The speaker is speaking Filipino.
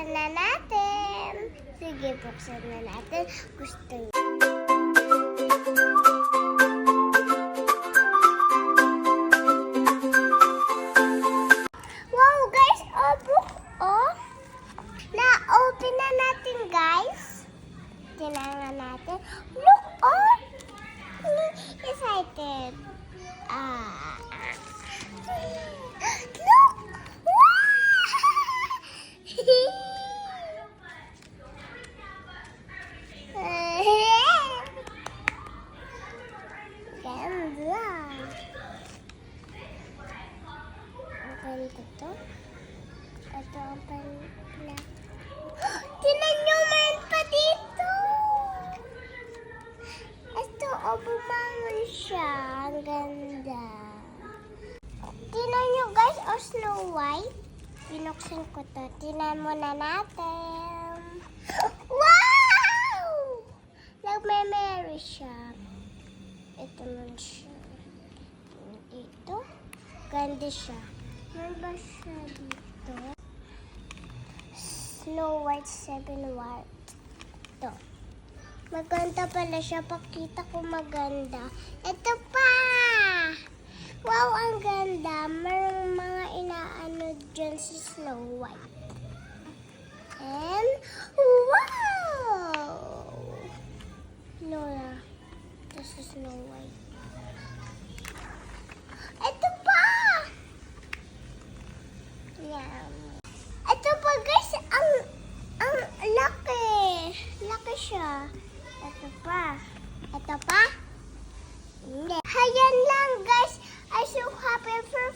buksan na natin. Sige, buksan na natin. Gusto niyo. Wow, guys! Na-open na natin, guys. Tinangan natin. Look, excited. Look! Ganda. Ang ganda to. Ito ang pala. Tinan nyo man pa dito. Ito, bumangon siya. Ang ganda. Tinan nyo guys, Snow White. Binuksan ko to. Tinan muna natin. Wow! Nagme-Mary siya. Ito man siya. Ito. Ganda siya. Meron ba siya dito? Snow White 7 White. Ito. Maganda pala siya. Pakita ko maganda. Ito pa! Wow, ang ganda. Merong mga inaano dyan si Snow White. And, wow! Lola. This is Snow White. Ito pa! Yan. Ito pa guys, ang laki. Laki siya. Ito pa. Ito pa? Hindi. Hayan lang guys. I'm so happy for